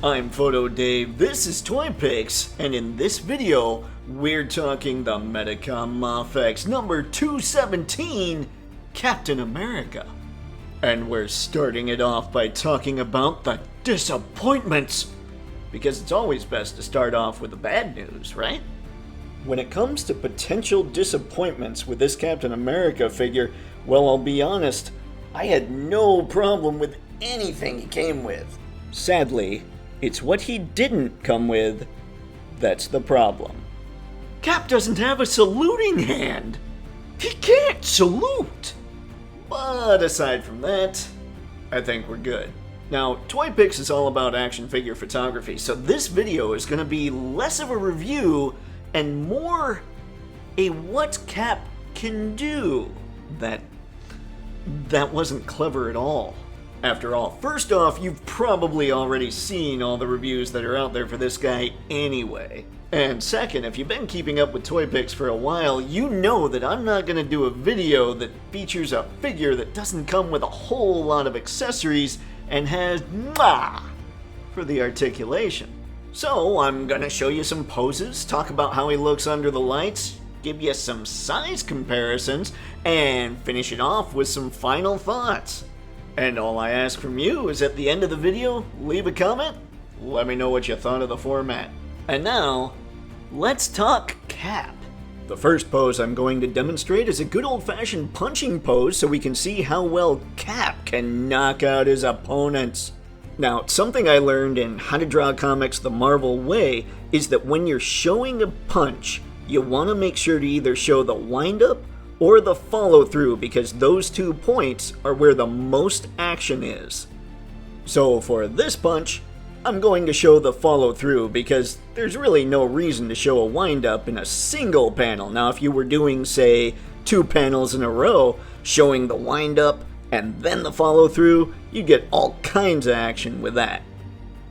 I'm Photo Dave, this is Toypixx, and in this video, we're talking the Medicom Mafex number 217, Captain America. And we're starting it off by talking about the disappointments, because it's always best to start off with the bad news, right? When it comes to potential disappointments with this Captain America figure, well, I'll be honest, I had no problem with anything he came with. Sadly, it's what he didn't come with that's the problem. Cap doesn't have a saluting hand. He can't salute. But aside from that, I think we're good. Now, Toypixx is all about action figure photography, so this video is going to be less of a review and more a what Cap can do. That wasn't clever at all. After all, first off, you've probably already seen all the reviews that are out there for this guy anyway. And second, if you've been keeping up with Toypixx for a while, you know that I'm not going to do a video that features a figure that doesn't come with a whole lot of accessories and has mwah for the articulation. So I'm going to show you some poses, talk about how he looks under the lights, give you some size comparisons, and finish it off with some final thoughts. And all I ask from you is at the end of the video, leave a comment, let me know what you thought of the format. And now, let's talk Cap. The first pose I'm going to demonstrate is a good old-fashioned punching pose so we can see how well Cap can knock out his opponents. Now, something I learned in How to Draw Comics the Marvel Way is that when you're showing a punch, you want to make sure to either show the wind-up or the follow-through, because those 2 points are where the most action is. So for this punch, I'm going to show the follow-through because there's really no reason to show a wind-up in a single panel. Now if you were doing, say, 2 panels in a row, showing the wind-up and then the follow-through, you get all kinds of action with that.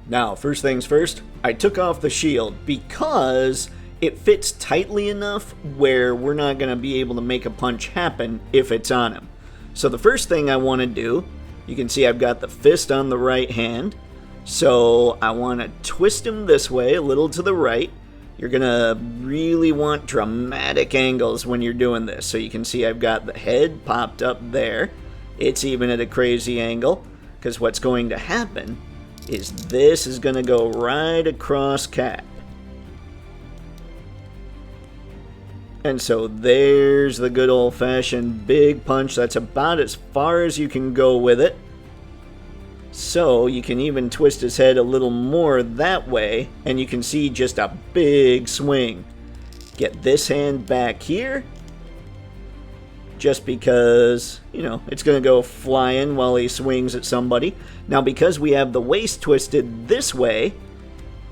Now, first things first, I took off the shield because it fits tightly enough where we're not going to be able to make a punch happen if it's on him. So the first thing I want to do, you can see I've got the fist on the right hand, so I want to twist him this way, a little to the right. You're going to really want dramatic angles when you're doing this. So you can see I've got the head popped up there. It's even at a crazy angle, because what's going to happen is this is going to go right across Cap. And so there's the good old-fashioned big punch. That's about as far as you can go with it. So you can even twist his head a little more that way, and you can see just a big swing. Get this hand back here, just because, you know, it's going to go flying while he swings at somebody. Now because we have the waist twisted this way,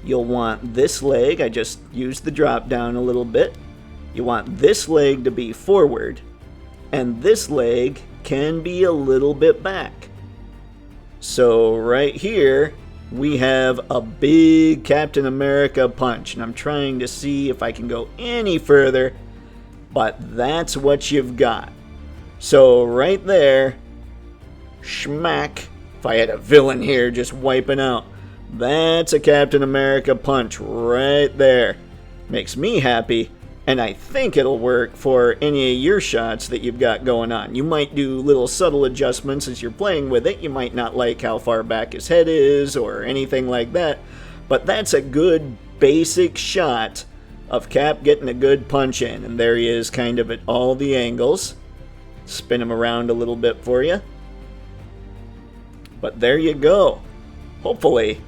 you'll want this leg, I just used the drop down a little bit. You want this leg to be forward, and this leg can be a little bit back. So right here, we have a big Captain America punch, and I'm trying to see if I can go any further, but that's what you've got. So right there, schmack, if I had a villain here just wiping out, that's a Captain America punch right there. Makes me happy. And I think it'll work for any of your shots that you've got going on. You might do little subtle adjustments as you're playing with it. You might not like how far back his head is or anything like that. But that's a good basic shot of Cap getting a good punch in. And there he is kind of at all the angles. Spin him around a little bit for you. But there you go. Hopefully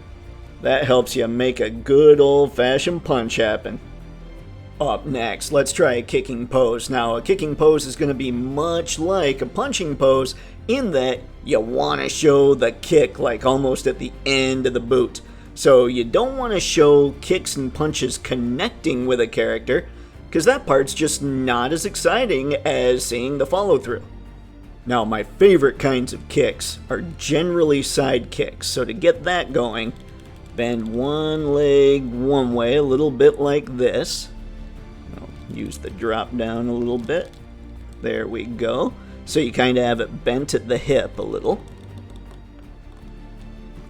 that helps you make a good old-fashioned punch happen. Up next, let's try a kicking pose. Now, a kicking pose is going to be much like a punching pose in that you want to show the kick like almost at the end of the boot. So you don't want to show kicks and punches connecting with a character, because that part's just not as exciting as seeing the follow-through. Now, my favorite kinds of kicks are generally side kicks. So to get that going, bend one leg one way, a little bit like this. Use the drop down a little bit. There we go. So you kind of have it bent at the hip a little.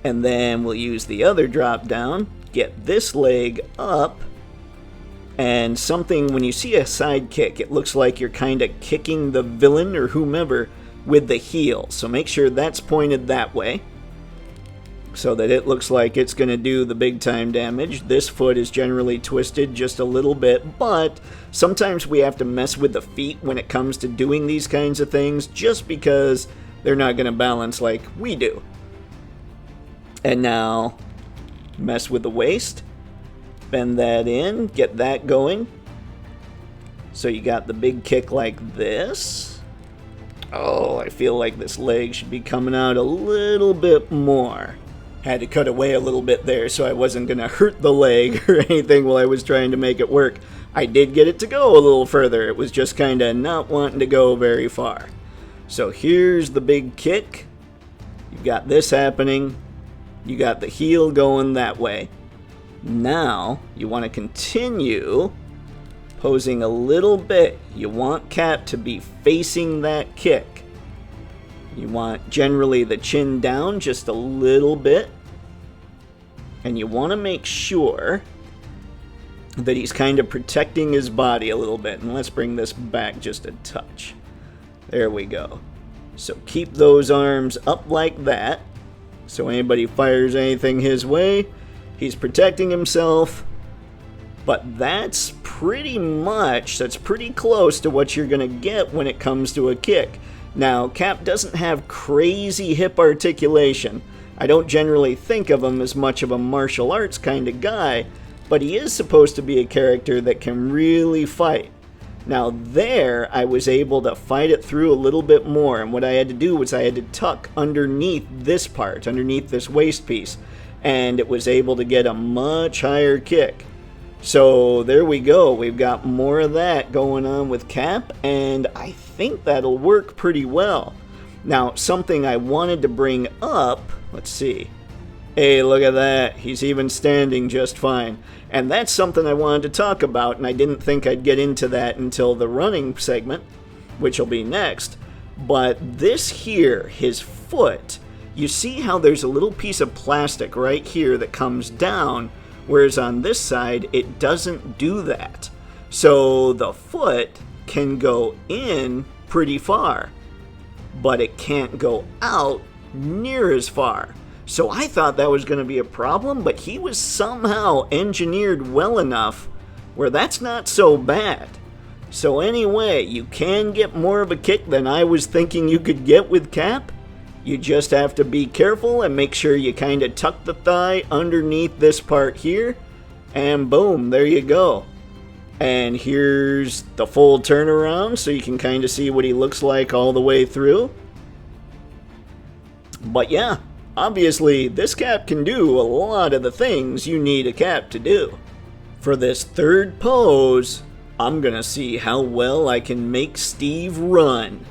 And then we'll use the other drop down, get this leg up, and something, when you see a side kick, it looks like you're kind of kicking the villain or whomever with the heel. So make sure that's pointed that way, so that it looks like it's going to do the big time damage. This foot is generally twisted just a little bit, but sometimes we have to mess with the feet when it comes to doing these kinds of things, just because they're not going to balance like we do. And now, mess with the waist, bend that in, get that going. So you got the big kick like this. Oh, I feel like this leg should be coming out a little bit more. Had to cut away a little bit there so I wasn't going to hurt the leg or anything while I was trying to make it work. I did get it to go a little further. It was just kind of not wanting to go very far. So here's the big kick. You've got this happening. You got the heel going that way. Now, you want to continue posing a little bit. You want Cap to be facing that kick. You want generally the chin down just a little bit. And you want to make sure that he's kind of protecting his body a little bit. And let's bring this back just a touch. There we go. So keep those arms up like that. So anybody fires anything his way, he's protecting himself. But that's pretty close to what you're going to get when it comes to a kick. Now, Cap doesn't have crazy hip articulation. I don't generally think of him as much of a martial arts kind of guy, but he is supposed to be a character that can really fight. Now there, I was able to fight it through a little bit more, and what I had to do was I had to tuck underneath this part, underneath this waist piece, and it was able to get a much higher kick. So there we go, we've got more of that going on with Cap, and I think that'll work pretty well. Now, something I wanted to bring up, let's see. Hey, look at that, he's even standing just fine. And that's something I wanted to talk about, and I didn't think I'd get into that until the running segment, which will be next. But this here, his foot, you see how there's a little piece of plastic right here that comes down, whereas on this side, it doesn't do that. So the foot can go in pretty far, but it can't go out near as far. So I thought that was going to be a problem, but he was somehow engineered well enough where that's not so bad. So anyway, you can get more of a kick than I was thinking you could get with Cap. You just have to be careful and make sure you kind of tuck the thigh underneath this part here. And boom, there you go. And here's the full turnaround so you can kind of see what he looks like all the way through. But yeah. Obviously, this Cap can do a lot of the things you need a Cap to do. For this third pose, I'm gonna see how well I can make Steve run.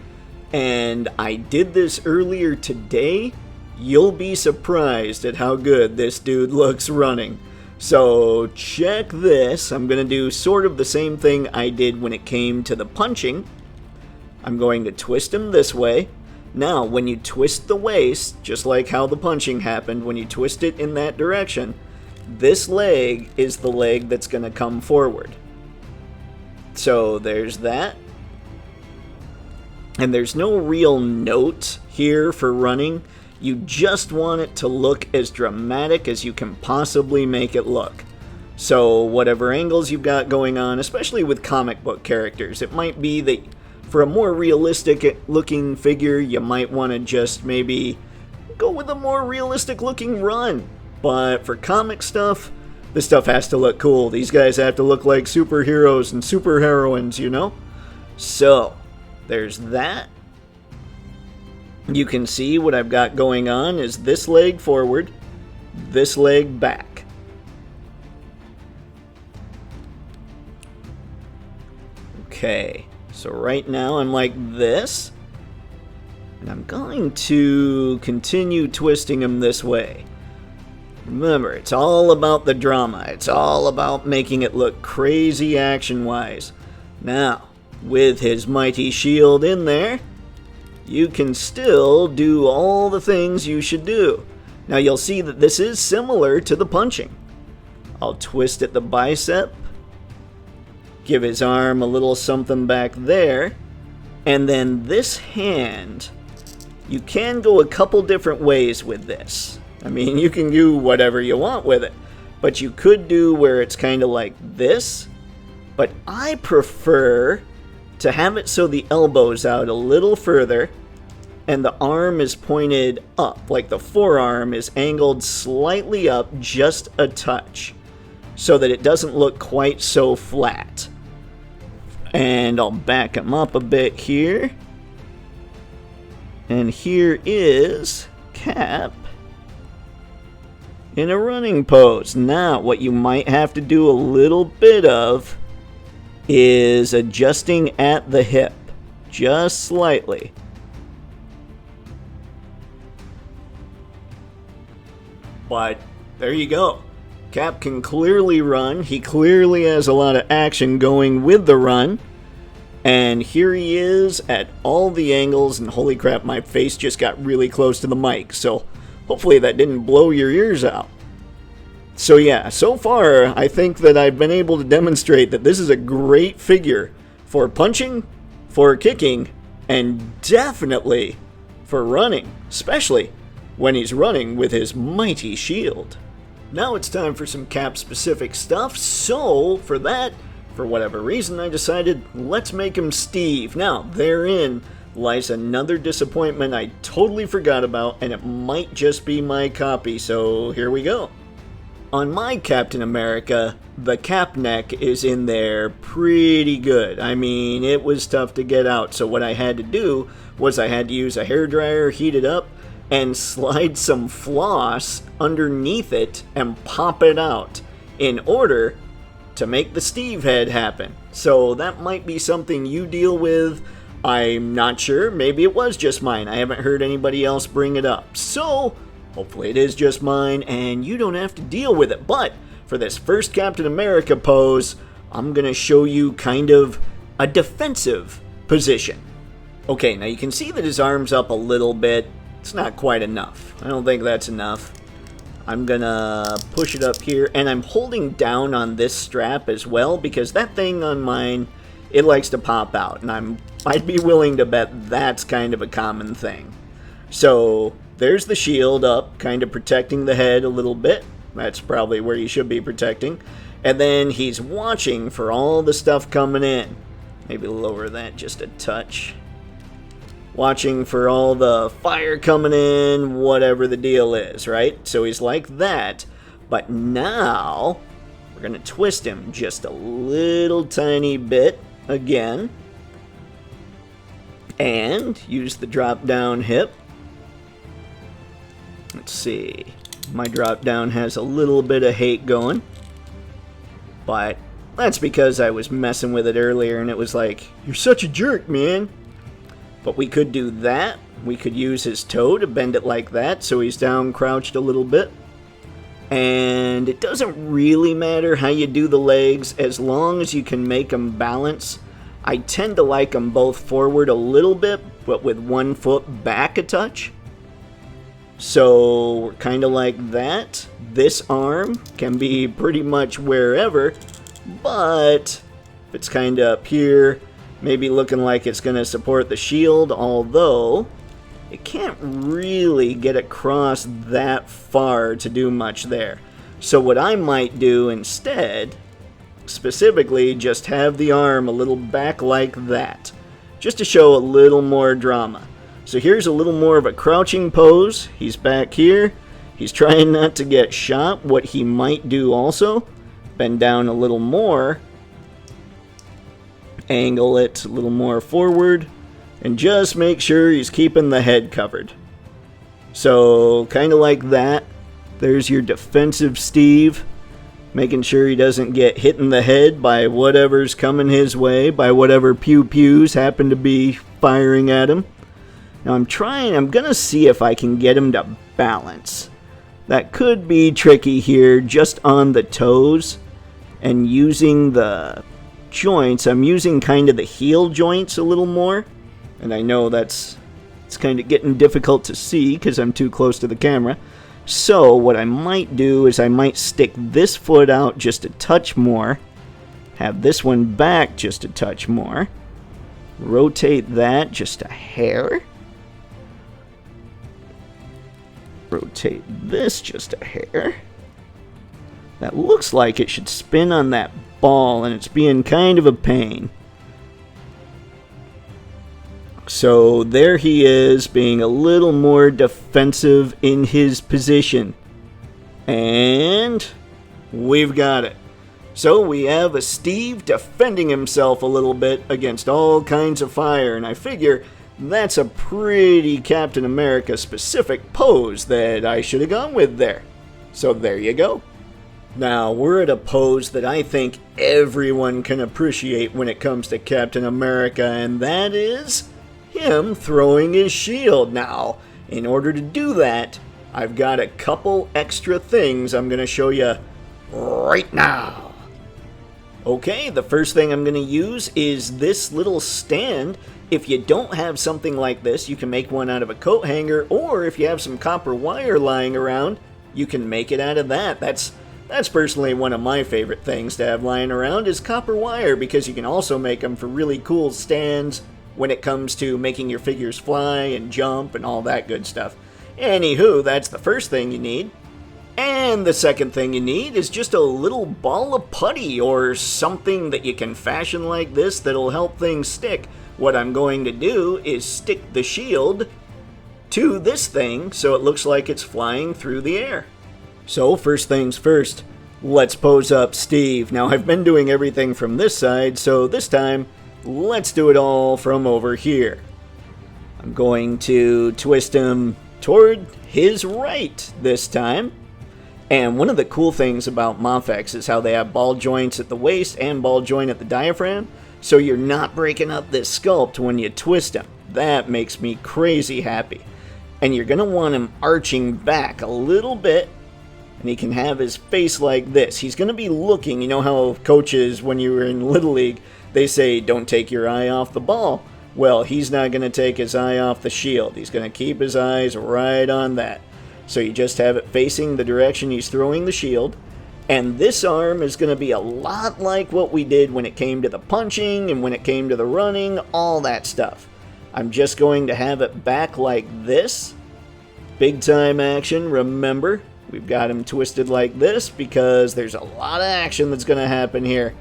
And I did this earlier today. You'll be surprised at how good this dude looks running. So check this. I'm gonna do sort of the same thing I did when it came to the punching. I'm going to twist him this way. Now, when you twist the waist, just like how the punching happened, when you twist it in that direction, this leg is the leg that's going to come forward. So there's that. And there's no real note here for running. You just want it to look as dramatic as you can possibly make it look. So whatever angles you've got going on, especially with comic book characters, it might be that for a more realistic looking figure, you might want to just maybe go with a more realistic looking run. But for comic stuff, this stuff has to look cool. These guys have to look like superheroes and superheroines, you know? So, there's that. You can see what I've got going on is this leg forward, this leg back. Okay. So right now I'm like this, and I'm going to continue twisting him this way. Remember, it's all about the drama. It's all about making it look crazy action-wise. Now, with his mighty shield in there, you can still do all the things you should do. Now you'll see that this is similar to the punching. I'll twist at the bicep, give his arm a little something back there, and then this hand, you can go a couple different ways with this. I mean, you can do whatever you want with it, but you could do where it's kind of like this, but I prefer to have it so the elbow's out a little further and the arm is pointed up, like the forearm is angled slightly up just a touch, so that it doesn't look quite so flat. And I'll back him up a bit here. And here is Cap in a running pose. Now, what you might have to do a little bit of is adjusting at the hip, just slightly. But there you go. Cap can clearly run. He clearly has a lot of action going with the run. And here he is at all the angles. And holy crap, my face just got really close to the mic. So hopefully that didn't blow your ears out. So yeah, so far I think that I've been able to demonstrate that this is a great figure for punching, for kicking, and definitely for running. Especially when he's running with his mighty shield. Now it's time for some Cap-specific stuff, so for that, for whatever reason, I decided let's make him Steve. Now, therein lies another disappointment I totally forgot about, and it might just be my copy, so here we go. On my Captain America, the cap neck is in there pretty good. I mean, it was tough to get out, so what I had to do was I had to use a hairdryer, heat it up, and slide some floss underneath it and pop it out in order to make the Steve head happen. So that might be something you deal with. I'm not sure. Maybe it was just mine. I haven't heard anybody else bring it up. So hopefully it is just mine and you don't have to deal with it. But for this first Captain America pose, I'm going to show you kind of a defensive position. Okay, now you can see that his arm's up a little bit. It's not quite enough. I don't think that's enough. I'm gonna push it up here, and I'm holding down on this strap as well, because that thing on mine, it likes to pop out, and I'd be willing to bet that's kind of a common thing. So there's the shield up, kind of protecting the head a little bit. That's probably where you should be protecting. And then he's watching for all the stuff coming in. Maybe lower that just a touch. Watching for all the fire coming in, whatever the deal is, right? So he's like that, but now we're going to twist him just a little tiny bit again, and use the drop down hip. Let's see, my drop down has a little bit of hate going, but that's because I was messing with it earlier and it was like, you're such a jerk, man. But we could do that. We could use his toe to bend it like that so he's down crouched a little bit. And it doesn't really matter how you do the legs as long as you can make them balance. I tend to like them both forward a little bit, but with one foot back a touch. So we're kind of like that. This arm can be pretty much wherever, but if it's kind of up here, maybe looking like it's going to support the shield, although it can't really get across that far to do much there. So what I might do instead, specifically, just have the arm a little back like that, just to show a little more drama. So here's a little more of a crouching pose. He's back here. He's trying not to get shot. What he might do also, bend down a little more, angle it a little more forward, and just make sure he's keeping the head covered. So kind of like that. There's your defensive Steve, making sure he doesn't get hit in the head by whatever's coming his way, by whatever pew-pews happen to be firing at him. Now I'm gonna see if I can get him to balance. That could be tricky here, just on the toes, and using the joints. I'm using kind of the heel joints a little more, and I know it's kind of getting difficult to see because I'm too close to the camera, So what I might do is I might stick this foot out just a touch more, have this one back just a touch more, rotate that just a hair, rotate this just a hair. That looks like it should spin on that ball, and it's being kind of a pain. So there he is, being a little more defensive in his position. And we've got it. So we have a Steve defending himself a little bit against all kinds of fire, and I figure that's a pretty Captain America specific pose that I should have gone with there. So there you go. Now, we're at a pose that I think everyone can appreciate when it comes to Captain America, and that is him throwing his shield. Now, in order to do that, I've got a couple extra things I'm going to show you right now. Okay, the first thing I'm going to use is this little stand. If you don't have something like this, you can make one out of a coat hanger, or if you have some copper wire lying around, you can make it out of that. That's personally one of my favorite things to have lying around is copper wire, because you can also make them for really cool stands when it comes to making your figures fly and jump and all that good stuff. Anywho, that's the first thing you need. And the second thing you need is just a little ball of putty or something that you can fashion like this that'll help things stick. What I'm going to do is stick the shield to this thing so it looks like it's flying through the air. So first things first, let's pose up Steve. Now I've been doing everything from this side, so this time let's do it all from over here. I'm going to twist him toward his right this time. And one of the cool things about Mafex is how they have ball joints at the waist and ball joint at the diaphragm, so you're not breaking up this sculpt when you twist him. That makes me crazy happy. And you're going to want him arching back a little bit, and he can have his face like this. He's going to be looking, you know how coaches, when you were in Little League, they say, don't take your eye off the ball. Well, he's not going to take his eye off the shield. He's going to keep his eyes right on that. So you just have it facing the direction he's throwing the shield. And this arm is going to be a lot like what we did when it came to the punching and when it came to the running, all that stuff. I'm just going to have it back like this. Big time action, remember. We've got him twisted like this because there's a lot of action that's going to happen here.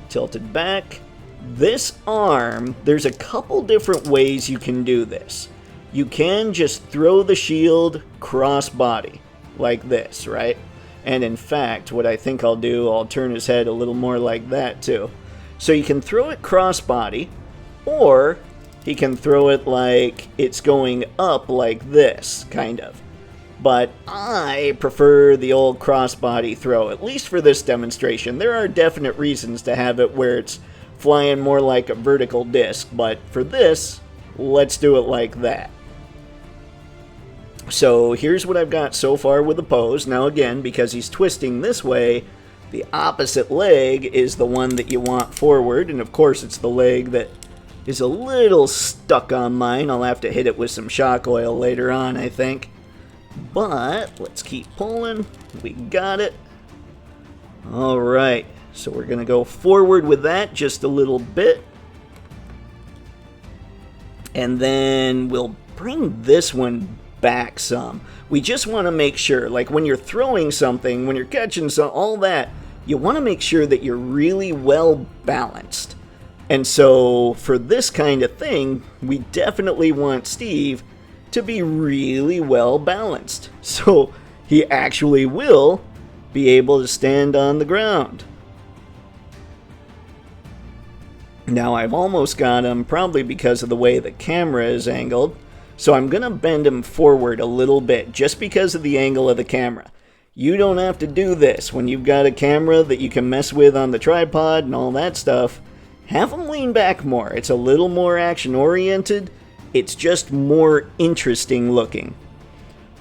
Tilted back. This arm, there's a couple different ways you can do this. You can just throw the shield cross-body, like this, right? And in fact, what I think I'll do, I'll turn his head a little more like that too. So you can throw it cross-body, or he can throw it like it's going up like this, kind of. But I prefer the old crossbody throw, at least for this demonstration. There are definite reasons to have it where it's flying more like a vertical disc, but for this, let's do it like that. So here's what I've got so far with the pose. Now again, because he's twisting this way, the opposite leg is the one that you want forward, and of course it's the leg that is a little stuck on mine. I'll have to hit it with some shock oil later on, I think. But let's keep pulling. We got it. Alright, so we're going to go forward with that just a little bit. And then we'll bring this one back some. We just want to make sure, like when you're throwing something, when you're catching all that, you want to make sure that you're really well balanced. And so for this kind of thing, we definitely want Steve to be really well balanced, so he actually will be able to stand on the ground. Now I've almost got him, probably because of the way the camera is angled, so I'm going to bend him forward a little bit just because of the angle of the camera. You don't have to do this when you've got a camera that you can mess with on the tripod and all that stuff. Have him lean back more. It's a little more action oriented. It's just more interesting looking.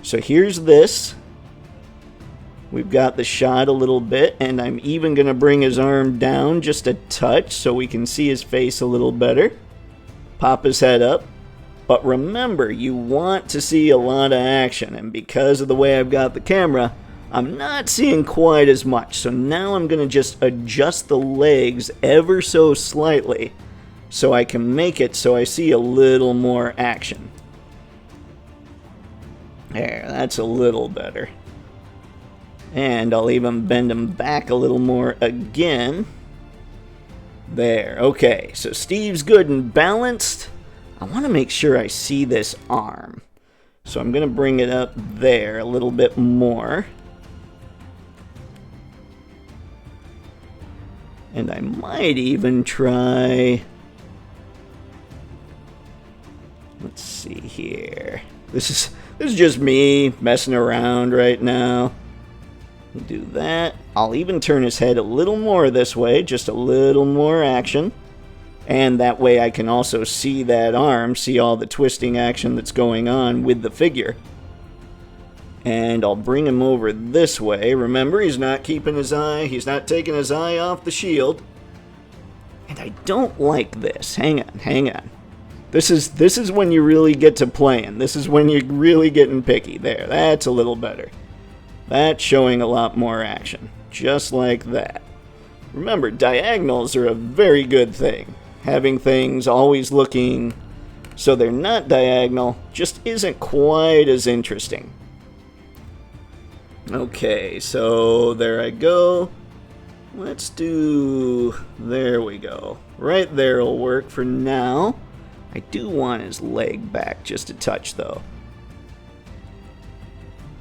So here's this. We've got the shot a little bit, and I'm even going to bring his arm down just a touch so we can see his face a little better. Pop his head up. But remember, you want to see a lot of action, and because of the way I've got the camera, I'm not seeing quite as much. So now I'm going to just adjust the legs ever so slightly so I can make it so I see a little more action. There, that's a little better. And I'll even bend him back a little more again. There, okay, so Steve's good and balanced. I want to make sure I see this arm. So I'm going to bring it up there a little bit more. And I might even try... Let's see here. This is just me messing around right now. Do that. I'll even turn his head a little more this way, just a little more action. And that way I can also see that arm, see all the twisting action that's going on with the figure. And I'll bring him over this way. Remember, he's not keeping his eye, he's not taking his eye off the shield. And I don't like this. Hang on. This is when you really get to playing. This is when you're really getting picky. There, that's a little better. That's showing a lot more action. Just like that. Remember, diagonals are a very good thing. Having things always looking so they're not diagonal just isn't quite as interesting. Okay, so there I go. Let's do... There we go. Right there will work for now. I do want his leg back just a touch, though.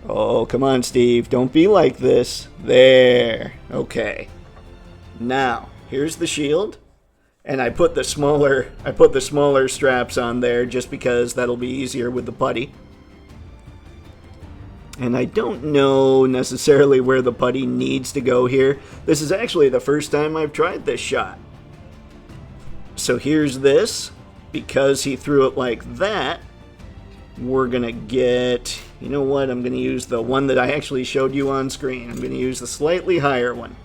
Oh, come on, Steve. Don't be like this. There. Okay. Now, here's the shield. And I put the smaller straps on there just because that'll be easier with the putty. And I don't know necessarily where the putty needs to go here. This is actually the first time I've tried this shot. So here's this. Because he threw it like that, we're going to get... You know what? I'm going to use the one that I actually showed you on screen. I'm going to use the slightly higher one.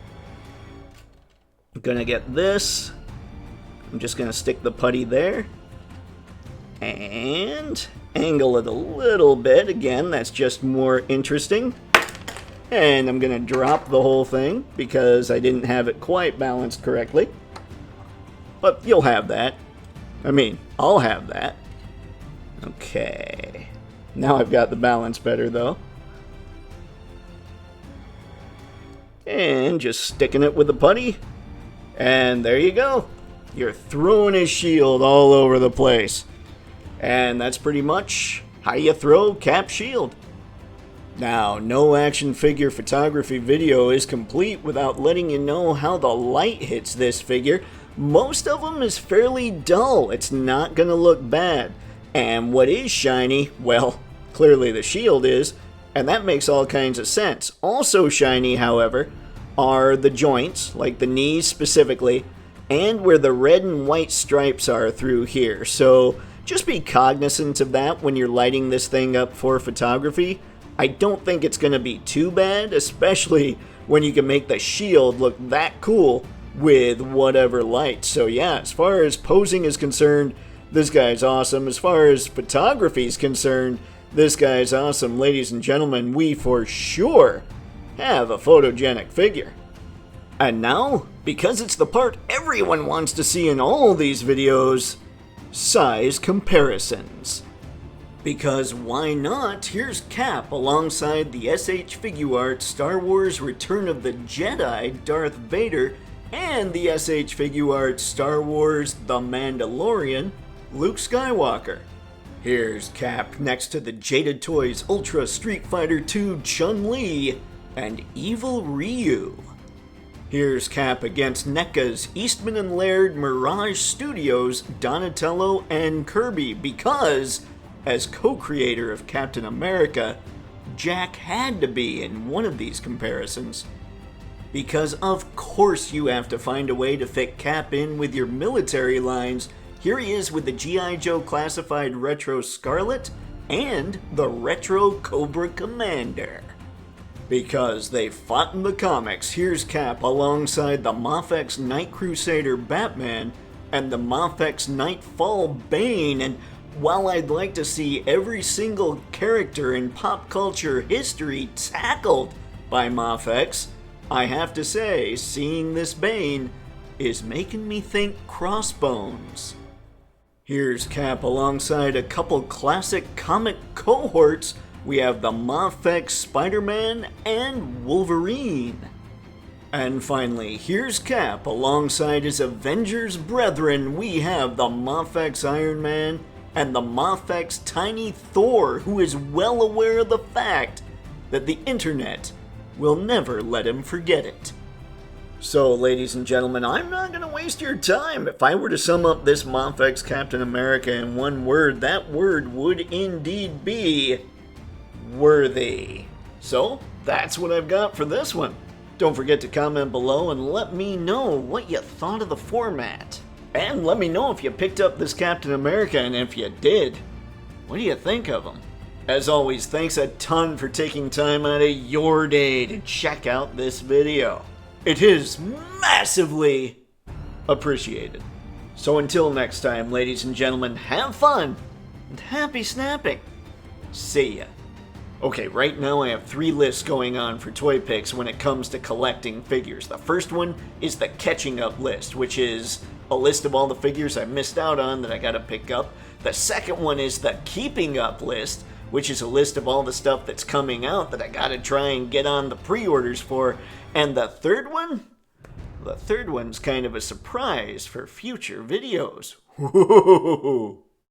I'm going to get this. I'm just going to stick the putty there. And angle it a little bit. Again, that's just more interesting. And I'm going to drop the whole thing because I didn't have it quite balanced correctly. But you'll have that. I mean, I'll have that. Okay. Now I've got the balance better, though. And just sticking it with the putty. And there you go. You're throwing his shield all over the place. And that's pretty much how you throw Cap's shield. Now, no action figure photography video is complete without letting you know how the light hits this figure. Most of them is fairly dull. It's not going to look bad. And what is shiny? Well, clearly the shield is, and that makes all kinds of sense. Also shiny, however, are the joints, like the knees specifically, and where the red and white stripes are through here. So just be cognizant of that when you're lighting this thing up for photography. I don't think it's going to be too bad, especially when you can make the shield look that cool with whatever light. So yeah, as far as posing is concerned, this guy's awesome. As far as photography is concerned, this guy's awesome. Ladies and gentlemen, we for sure have a photogenic figure. And now, because it's the part everyone wants to see in all these videos, size comparisons. Because why not? Here's Cap alongside the SH Figuarts Star Wars Return of the Jedi Darth Vader and the SH Figuarts Star Wars The Mandalorian Luke Skywalker. Here's Cap next to the Jaded Toys Ultra Street Fighter II Chun-Li and Evil Ryu. Here's Cap against NECA's Eastman and Laird Mirage Studios Donatello and Kirby because, as co-creator of Captain America, Jack had to be in one of these comparisons. Because of course you have to find a way to fit Cap in with your military lines. Here he is with the G.I. Joe Classified Retro Scarlet and the Retro Cobra Commander. Because they fought in the comics, here's Cap alongside the Mafex Night Crusader Batman and the Mafex Nightfall Bane, and while I'd like to see every single character in pop culture history tackled by Mafex, I have to say, seeing this Bane is making me think Crossbones. Here's Cap alongside a couple classic comic cohorts. We have the Mafex Spider-Man and Wolverine. And finally, here's Cap alongside his Avengers brethren. We have the Mafex Iron Man and the Mafex Tiny Thor, who is well aware of the fact that the internet will never let him forget it. So, ladies and gentlemen, I'm not going to waste your time. If I were to sum up this Mafex Captain America in one word, that word would indeed be worthy. So, that's what I've got for this one. Don't forget to comment below and let me know what you thought of the format. And let me know if you picked up this Captain America, and if you did, what do you think of him? As always, thanks a ton for taking time out of your day to check out this video. It is massively appreciated. So until next time, ladies and gentlemen, have fun and happy snapping. See ya. Okay, right now I have 3 lists going on for Toypixx when it comes to collecting figures. The first one is the catching up list, which is a list of all the figures I missed out on that I gotta pick up. The second one is the keeping up list, which is a list of all the stuff that's coming out that I gotta try and get on the pre-orders for. And the third one? The third one's kind of a surprise for future videos.